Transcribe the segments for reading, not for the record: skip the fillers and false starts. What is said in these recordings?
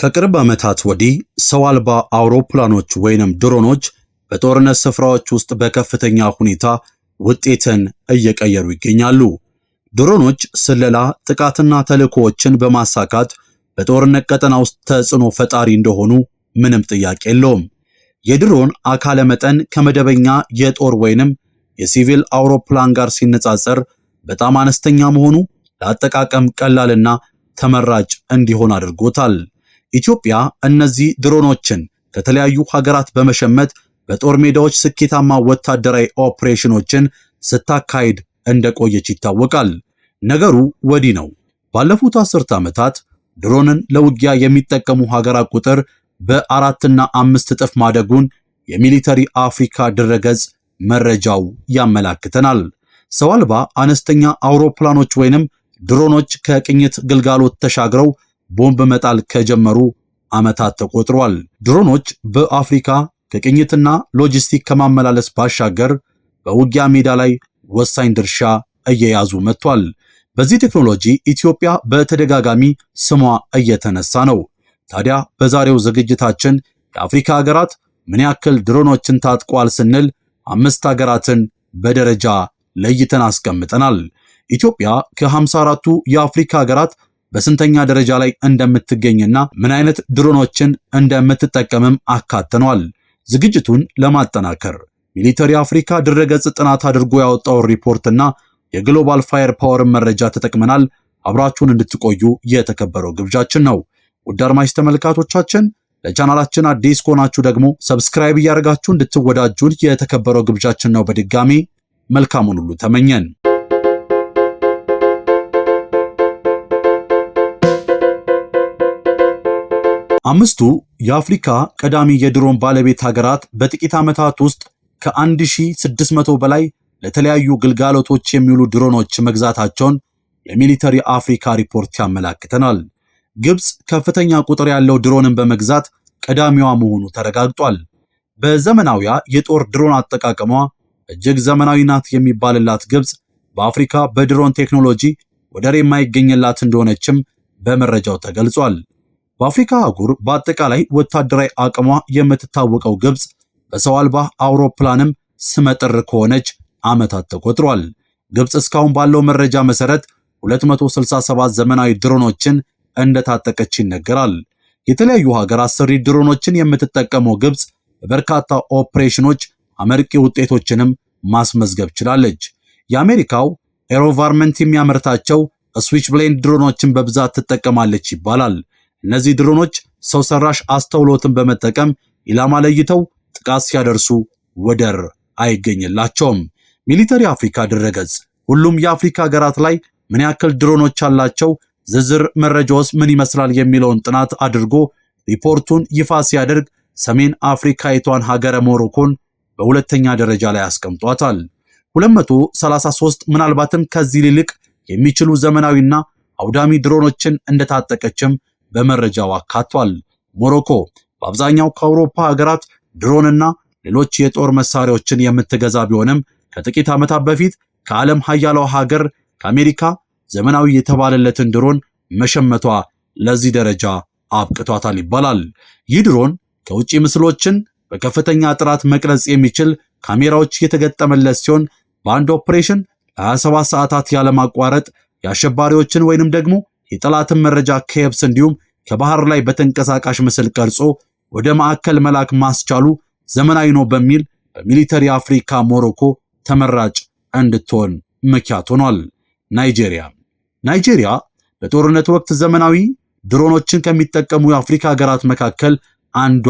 ከቅርብ ዓመታት ወዲህ ሰው አልባ አውሮፕላኖች ወይንም ድሮኖች በጦርነት ስፍራዎች ውስጥ በከፍተኛ ሁኔታ ውጤትን እየቀየሩ ይገኛሉ። ድሮኖች ስለላ፣ ጥቃትና ተልዕኮዎችን በማሳካት በጦርነት ቀጠና ውስጥ ተጽዕኖ ፈጣሪ እንደሆኑ ምንም ጥያቄ የለውም። የድሮን አካለ መጠን ከመደበኛ የጦር ወይንም የሲቪል አውሮፕላን ጋር ሲነጻጸር በጣም አነስተኛ መሆኑ ለአጠቃቀም ቀላልና ተመራጭ እንዲሆን አድርጎታል። ኢትዮጵያ እነዚህ ድሮኖችን ከተለያዩ ሀገራት በመሸመት በጦር ሜዳዎች ስኬታማ ወታደራዊ ኦፕሬሽኖችን ስታካሂድ እንደቆየች ይታወቃል። ነገሩ ወዲህ ነው። ባለፉት 10 ዓመታት ድሮንን ለውጊያ የሚጠቀሙ ሀገራት ቁጥር በ4 እና 5 እጥፍ ማደጉን የሚሊተሪ አፍሪካ ድረገጽ መረጃው ያመላክተናል። ሰው አልባ አነስተኛ አውሮፕላኖች ወይንም ድሮኖች ከቅኝት ግልጋሎት ተሻግረው ቦምብ መጣል ከጀመሩ ዓመታት ተቆጥሯል። ድሮኖች በአፍሪካ ከቅኝትና ሎጂስቲክ ከማመላለስ ባሻገር በውጊያ ሜዳ ላይ ወሳኝ ድርሻ እየያዙ መጥቷል። በዚህ ቴክኖሎጂ ኢትዮጵያ በተደጋጋሚ ስሟ እየተነሳ ነው። ታዲያ በዛሬው ዝግጅታችን የአፍሪካ ሀገራት ምን ያክል ድሮኖችን ታጥቋል ስንል 5 ሀገራትን በደረጃ ለይተን አስቀምጠናል። ኢትዮጵያ ከ54ቱ የአፍሪካ ሀገራት በስንተኛ ደረጃ ላይ እንደምትገኝና ምን አይነት ድሮኖችን እንደምትጠቀምም አካተኗል። ዝግጅቱን ለማጠናከር ሚሊተሪ አፍሪካ ድረገጽ ጥናት አድርጎ ያወጣው ሪፖርትና የግሎባል ፋየር ፓወር መረጃ ተጠቅመናል። አብራችሁን እንድትቆዩ የተከበረው ግብዣችን ነው። ውድ አድማጭ ተመልካቾቻችን ለቻናላችን አዲስ ከሆናችሁ ደግሞ ሰብስክራይብ እያደረጋችሁ እንድትወዳጁን የተከበረው ግብዣችን ነው። በድጋሚ መልካሙን ሁሉ ተመኘን። አምስቱ የአፍሪካ ቀዳሚ የድሮን ባለቤት ሀገራት በጥቂት ዓመታት ውስጥ ከ1600 በላይ ለተለያዩ ግልጋሎቶች የሚውሉ ድሮኖች መግዛታቸውን የሚሊተሪ አፍሪካ ሪፖርት ያመላክተናል። ግብጽ ከፍተኛ ቁጥር ያለው ድሮንን በመግዛት ቀዳሚዋ መሆኑ ተረጋግጧል። በዘመናዊያ የጦር ድሮን አጠቃቀሟ እጅግ ዘመናዊ ናት የሚባልላት ግብጽ በአፍሪካ በድሮን ቴክኖሎጂ ወደር የማይገኝላት እንደሆነችም በመረጃው ተገልጿል። በአፍሪካ አህጉር በአጠቃላይ ወታደራዊ አቅሟ የምትታወቀው ግብጽ በሰው አልባ አውሮፕላንም ስመጥር ከሆነች ዓመታት ተቆጥሯል። ግብጽ እስካሁን ባለው መረጃ መሰረት 267 ዘመናዊ ድሮኖችን እንደታጠቀች ይነገራል። የተለያዩ ሀገራት ሰሪ ድሮኖችን የምትጠቀመው ግብጽ በበርካታ ኦፕሬሽኖች አመርቂ ውጤቶችንም ማስመዝገብ ችላለች። የአሜሪካው ኤሮቫርመንት የሚያመርታቸው ስዊች ብሌን ድሮኖችን በብዛት ትጠቀማለች ይባላል። እነዚህ ድሮኖች ሰው ሰራሽ አስተውሎትን በመጠቀም ኢላማ ለይተው ጥቃት ሲያደርሱ ወደር አይገኝላቸውም። ሚሊተሪ አፍሪካ ድረገጽ ሁሉም የአፍሪካ ሀገራት ላይ ምን ያክል ድሮኖች አላቸው፣ ዝርዝር መረጃውስ ምን ይመስላል የሚለውን ጥናት አድርጎ ሪፖርቱን ይፋ ሲያደርግ ሰሜን አፍሪካዊቷን ሀገረ ሞሮኮን በሁለተኛ ደረጃ ላይ አስቀምጧታል። 233 ምናልባትም ከዚህ ሊልቅ የሚችሉ ዘመናዊና አውዳሚ ድሮኖችን እንደታጠቀችም በመረጃው አካቷል። ሞሮኮ በአብዛኛው ከአውሮፓ ሀገራት ድሮንና ሌሎች የጦር መሳሪያዎችን የምትገዛ ቢሆንም ከጥቂት ዓመታት በፊት ከዓለም ሀያሏ ሀገር ከአሜሪካ ዘመናዊ የተባለለትን ድሮን መሸመቷ ለዚህ ደረጃ አብቅቷታል ይባላል። ይህ ድሮን ከውጪ ምስሎችን በከፍተኛ ጥራት መቅረጽ የሚችል ካሜራዎች የተገጠመለት ሲሆን በአንድ ኦፕሬሽን ለ27 ሰዓታት ያለማቋረጥ የአሸባሪዎችን ወይንም ደግሞ የጠላትን መረጃ ከየብስ እንዲሁም ከባህር ላይ በተንቀሳቃሽ ምስል ቀርጾ ወደ ማዕከል መላክ ማስቻሉ ዘመናዊ ነው በሚል በሚሊተሪ አፍሪካ ሞሮኮ ተመራጭ እንድትሆን ምክንያት ሆኗል። ናይጄሪያ በጦርነት ወቅት ዘመናዊ ድሮኖችን ከሚጠቀሙ የአፍሪካ ሀገራት መካከል አንዷ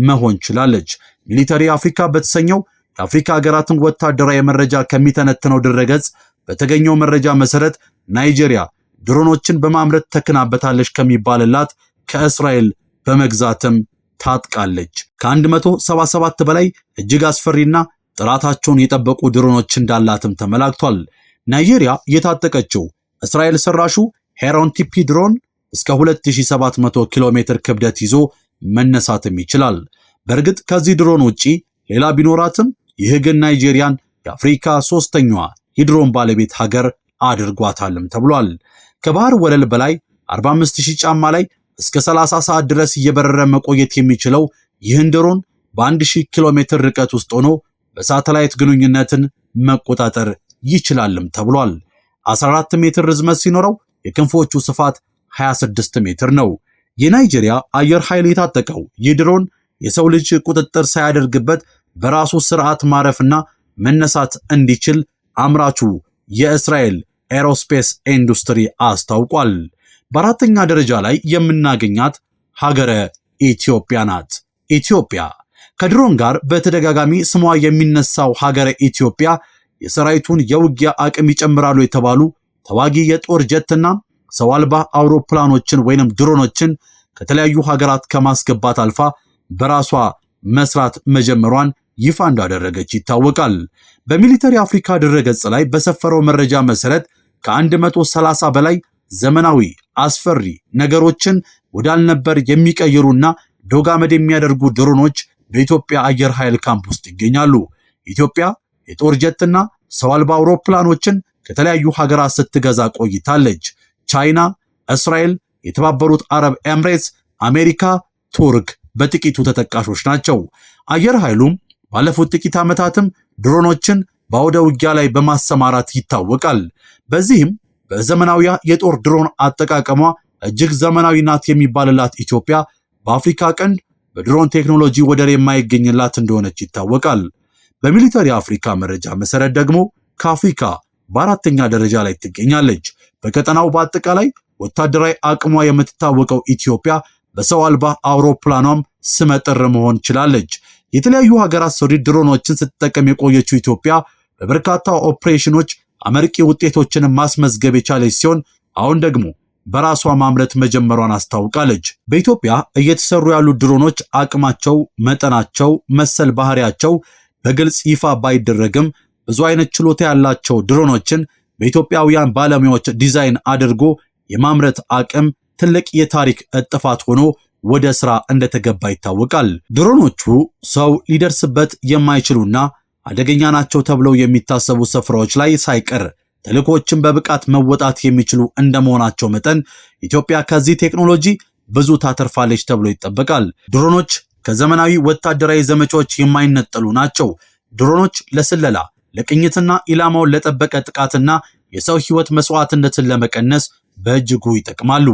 መሆን ችላለች። ሚሊተሪ አፍሪካ በተሰኘው የአፍሪካ ሀገራትን ወታደራዊ መረጃ ከሚተነትነው ድረገጽ በተገኘው መረጃ መሰረት ናይጄሪያ ድሮኖችን በማምረት ተክናበታለች ከሚባልላት ከእስራኤል በመግዛትም ታጥቃለች። ከ177 በላይ እጅግ አስፈሪና ጥራታቸውን የጠበቁ ድሮኖች እንዳላትም ተመላክቷል። ናይጄሪያ የታጠቀችው እስራኤል ሰራሹ ሄሮን ቲፒ ድሮን እስከ 2700 ኪሎ ሜትር ክብደት ይዞ መነሳትም ይችላል። በእርግጥ ከዚህ ድሮን ውጪ ሌላ ቢኖራትም ይህ ግን ናይጄሪያን የአፍሪካ 3ኛዋ የድሮን ባለቤት ሀገር አድርጓታልም ተብሏል። ከባህር ወለል በላይ 45000 ጫማ ላይ እስከ 30 ሰዓት ድረስ እየበረረ መቆየት የሚችለው ይህን ድሮን በ1000 ኪሎ ሜትር ርቀት ውስጥ ሆኖ በሳተላይት ግንኙነትን መቆጣጠር ይችላልም ተብሏል። 14 ሜትር ርዝመት ሲኖረው የክንፎቹ ስፋት 26 ሜትር ነው። የናይጄሪያ አየር ኃይል የታጠቀው ይህ ድሮን የሰው ልጅ ቁጥጥር ሳያደርግበት በራሱ ስርዓት ማረፍና መነሳት እንዲችል አምራቹ የእስራኤል ኤሮስፔስ ኢንዱስትሪ አስታውቋል። በአራተኛ ደረጃ ላይ የምናገኛት ሀገረ ኢትዮጵያ ናት። ኢትዮጵያ ከድሮን ጋር በተደጋጋሚ ስሟ የሚነሳው ሀገረ ኢትዮጵያ የሰራዊቱን የውጊያ አቅም ይጨምራሉ የተባሉ ተዋጊ የጦር ጀትና ሰው አልባ አውሮፕላኖችን ወይንም ድሮኖችን ከተለያዩ ሀገራት ከማስገባት አልፋ በራሷ መስራት መጀመሯን ይፋ እንዳደረገች ይታወቃል። በሚሊተሪ አፍሪካ ድረገጽ ላይ በሰፈረው መረጃ መሰረት ከ130 በላይ ዘመናዊ አስፈሪ ነገሮችን ወዳልነበር የሚቀይሩና ዶጋመድ የሚያደርጉ ድሮኖች በኢትዮጵያ አየር ኃይል ካምፕ ውስጥ ይገኛሉ። ኢትዮጵያ የጦር ጀትና ሰው አልባ አውሮፕላኖችን ከተለያዩ ሀገራት ስትገዛ ቆይታለች። ቻይና፣ እስራኤል፣ የተባበሩት አረብ ኤምሬትስ፣ አሜሪካ፣ ቱርክ በጥቂቱ ተጠቃሾች ናቸው። አየር ኃይሉም ባለፉት ጥቂት ዓመታትም ድሮኖችን በአውደ ውጊያ ላይ በማሰማራት ይታወቃል። በዚህም በዘመናዊ የጦር ድሮን አጠቃቀሟ እጅግ ዘመናዊ ናት የሚባልላት ኢትዮጵያ በአፍሪካ ቀንድ በድሮን ቴክኖሎጂ ወደር የማይገኝላት እንደሆነች ይታወቃል። በሚሊተሪ አፍሪካ መረጃ መሰረት ደግሞ ከአፍሪካ በአራተኛ ደረጃ ላይ ትገኛለች። በቀጠናው በአጠቃላይ ወታደራዊ አቅሟ የምትታወቀው ኢትዮጵያ በሰው አልባ አውሮፕላኗም ስመጥር መሆን ችላለች። የተለያዩ ሀገራት ሰሪ ድሮኖችን ስትጠቀም የቆየችው ኢትዮጵያ በበርካታ ኦፕሬሽኖች አመርቂ ውጤቶችን ማስመዝገብ የቻለች ሲሆን አሁን ደግሞ በራሷ ማምረት መጀመሯን አስታውቃለች። በኢትዮጵያ እየተሰሩ ያሉ ድሮኖች አቅማቸው፣ መጠናቸው፣ መሰል ባህሪያቸው በግልጽ ይፋ ባይደረግም ብዙ አይነት ችሎታ ያላቸው ድሮኖችን በኢትዮጵያውያን ባለሙያዎች ዲዛይን አድርጎ የማምረት አቅም ትልቅ የታሪክ እጥፋት ሆኖ ወደ ስራ እንደተገባ ይታወቃል። ድሮኖቹ ሰው ሊደርስበት የማይችሉና አደገኛ ናቸው ተብለው የሚታሰቡ ስፍራዎች ላይ ሳይቀር ተልእኮችን በብቃት መወጣት የሚችሉ እንደመሆናቸው መጠን ኢትዮጵያ ከዚህ ቴክኖሎጂ ብዙ ታተርፋለች ተብሎ ይጠበቃል። ድሮኖች ከዘመናዊ ወታደራዊ ዘመቻዎች የማይነጠሉ ናቸው። ድሮኖች ለስለላ፣ ለቅኝትና ኢላማውን ለጠበቀ ጥቃትና የሰው ህይወት መስዋዕትነትን ለመቀነስ በእጅጉ ይጠቅማሉ።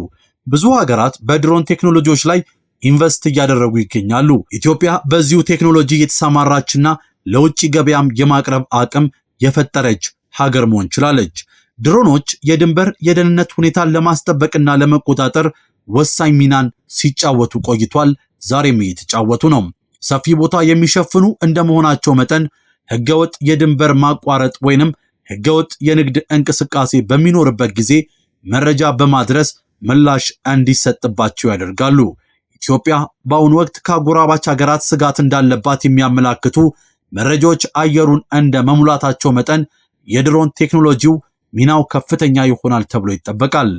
ብዙ ሀገራት በድሮን ቴክኖሎጂዎች ላይ ኢንቨስት እያደረጉ ይገኛሉ። ኢትዮጵያ በዚሁ ቴክኖሎጂ የተሰማራችና ለውጭ ገበያም የማቅረብ አቅም የፈጠረች ሀገር መሆን ችላለች። ድሮኖች የድንበር የደህንነት ሁኔታን ለማስጠበቅና ለመቆጣጠር ወሳኝ ሚናን ሲጫወቱ ቆይቷል። ዛሬም እየተጫወቱ ነው። ሰፊ ቦታ የሚሸፍኑ እንደመሆናቸው መጠን ህገወጥ የድንበር ማቋረጥ ወይንም ህገወጥ የንግድ እንቅስቃሴ በሚኖርበት ጊዜ መረጃ በማድረስ ምላሽ እንዲሰጥባቸው ያደርጋሉ። ኢትዮጵያ በአሁኑ ወቅት ከአጎራባች ሀገራት ስጋት እንዳለባት የሚያመላክቱ መረጃዎች አየሩን እንደ መሙላታቸው መጠን የድሮን ቴክኖሎጂው ሚናው ከፍተኛ ይሆናል ተብሎ ይጠበቃል።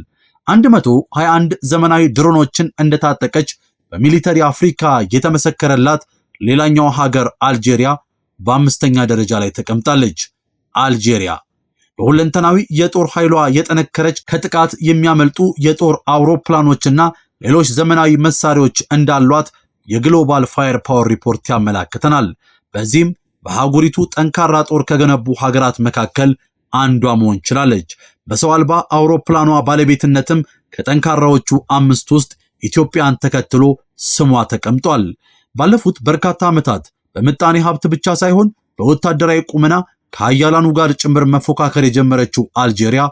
121 ዘመናዊ ድሮኖችን እንደታጠቀች በሚሊተሪ አፍሪካ የተመሰከረላት ሌላኛው ሀገር አልጄሪያ በአምስተኛ ደረጃ ላይ ተቀምጣለች። አልጄሪያ በሁለንተናዊ የጦር ኃይሏ የጠነከረች ከጥቃት የሚያመልጡ የጦር አውሮፕላኖችና ሌሎች ዘመናዊ መሳሪያዎች እንዳሏት የግሎባል ፋየር ፓወር ሪፖርት ያመላክተናል። በዚህም በአህጉሪቱ ጠንካራ ጦር ከገነቡ ሀገራት መካከል አንዷ መሆን ችላለች። በሰው አልባ አውሮፕላኗ ባለቤትነትም ከጠንካራዎቹ 5 ውስጥ ኢትዮጵያን ተከትሎ ስሟ ተቀምጧል። ባለፉት በርካታ ዓመታት በምጣኔ ሀብት ብቻ ሳይሆን በወታደራዊ ቁመና ከሀያላኑ ጋር ጭምር መፎካከር የጀመረችው አልጄሪያ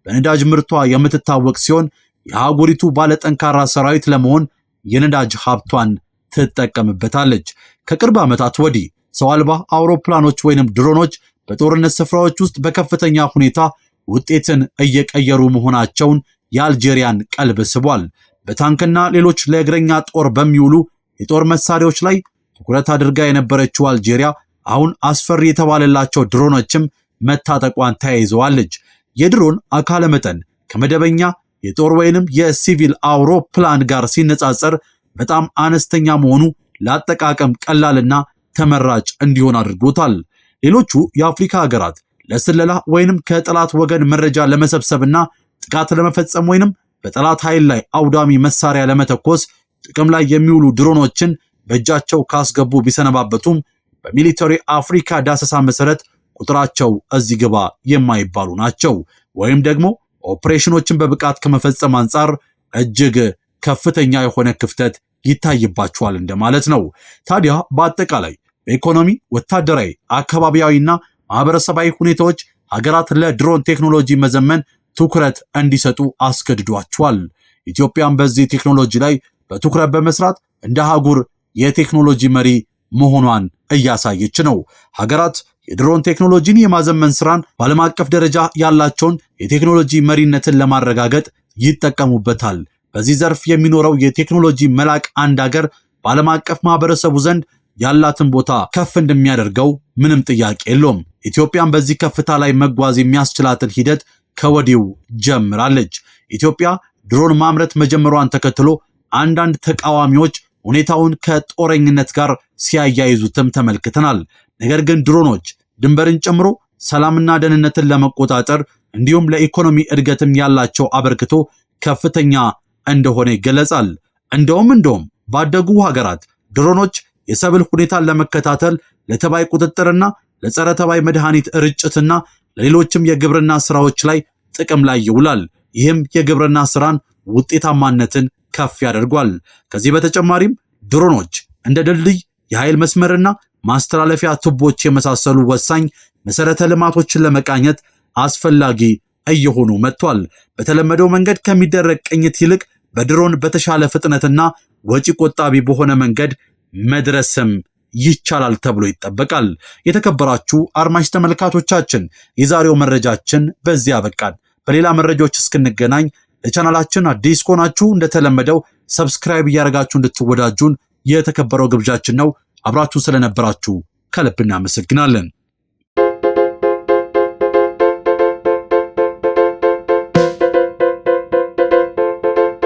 በነዳጅ ምርቷ የምትታወቅ ሲሆን የአህጉሪቱ ባለጠንካራ ሰራዊት ለመሆን የነዳጅ ሀብቷን ትጠቀምበታለች። ከቅርብ ዓመታት ወዲህ ሰው አልባ አውሮፕላኖች ወይንም ድሮኖች በጦርነት ስፍራዎች ውስጥ በከፍተኛ ሁኔታ ውጤትን እየቀየሩ መሆናቸውን የአልጄሪያን ቀልብ ስቧል። በታንክና ሌሎች ለእግረኛ ጦር በሚውሉ የጦር መሳሪያዎች ላይ ትኩረት አድርጋ የነበረችው አልጄሪያ አሁን አስፈሪ የተባለላቸው ድሮኖችም መታጠቋን ተያይዘዋለች። የድሮን አካለ መጠን ከመደበኛ የጦር ወይንም የሲቪል አውሮፕላን ጋር ሲነጻጸር በጣም አነስተኛ መሆኑ ለአጠቃቀም ቀላልና ተመራጭ እንዲሆን አድርጎታል። ሌሎቹ የአፍሪካ ሀገራት ለስለላ ወይንም ከጠላት ወገን መረጃ ለመሰብሰብና ጥቃት ለመፈጸም ወይንም በጠላት ኃይል ላይ አውዳሚ መሳሪያ ለመተኮስ ጥቅም ላይ የሚውሉ ድሮኖችን በእጃቸው ካስገቡ ቢሰነባበቱም በሚሊተሪ አፍሪካ ዳሰሳ መሰረት ቁጥራቸው እዚህ ግባ የማይባሉ ናቸው። ወይም ደግሞ ኦፕሬሽኖችን በብቃት ከመፈጸም አንጻር እጅግ ከፍተኛ የሆነ ክፍተት ይታይባቸዋል እንደማለት ነው። ታዲያ በአጠቃላይ በኢኮኖሚ፣ ወታደራዊ፣ አካባቢያዊና ማህበረሰባዊ ሁኔታዎች ሀገራት ለድሮን ቴክኖሎጂ መዘመን ትኩረት እንዲሰጡ አስገድዷቸዋል። ኢትዮጵያም በዚህ ቴክኖሎጂ ላይ በትኩረት በመስራት እንደ አህጉር የቴክኖሎጂ መሪ መሆኗን እያሳየች ነው። ሀገራት የድሮን ቴክኖሎጂን የማዘመን ስራን በዓለም አቀፍ ደረጃ ያላቸውን የቴክኖሎጂ መሪነትን ለማረጋገጥ ይጠቀሙበታል። በዚህ ዘርፍ የሚኖረው የቴክኖሎጂ መላቅ አንድ ሀገር በዓለም አቀፍ ማህበረሰቡ ዘንድ ያላትን ቦታ ከፍ እንደሚያደርገው ምንም ጥያቄ የለውም። ኢትዮጵያን በዚህ ከፍታ ላይ መጓዝ የሚያስችላትን ሂደት ከወዲሁ ጀምራለች። ኢትዮጵያ ድሮን ማምረት መጀመሯን ተከትሎ አንዳንድ ተቃዋሚዎች ሁኔታውን ከጦረኝነት ጋር ሲያያይዙትም ተመልክተናል። ነገር ግን ድሮኖች ድንበርን ጨምሮ ሰላምና ደህንነትን ለመቆጣጠር እንዲሁም ለኢኮኖሚ እድገትም ያላቸው አበርክቶ ከፍተኛ እንደሆነ ይገለጻል። እንደውም ባደጉ ሀገራት ድሮኖች የሰብል ሁኔታን ለመከታተል ለተባይ ቁጥጥርና ለጸረ ተባይ መድኃኒት ርጭትና ለሌሎችም የግብርና ስራዎች ላይ ጥቅም ላይ ይውላል። ይህም የግብርና ስራን ውጤታማነትን ከፍ ያደርጓል። ከዚህ በተጨማሪም ድሮኖች እንደ ድልድይ፣ የኃይል መስመርና ማስተላለፊያ ቱቦች የመሳሰሉ ወሳኝ መሰረተ ልማቶችን ለመቃኘት አስፈላጊ እየሆኑ መጥቷል። በተለመደው መንገድ ከሚደረግ ቅኝት ይልቅ በድሮን በተሻለ ፍጥነትና ወጪ ቆጣቢ በሆነ መንገድ መድረስም ይቻላል ተብሎ ይጠበቃል። የተከበራችሁ አድማጭ ተመልካቾቻችን የዛሬው መረጃችን በዚህ አበቃን። በሌላ መረጃዎች እስክንገናኝ ለቻናላችን አዲስ ከሆናችሁ እንደተለመደው ሰብስክራይብ እያደረጋችሁ እንድትወዳጁን የተከበረው ግብዣችን ነው። አብራችሁ ስለነበራችሁ ከልብ እናመሰግናለን።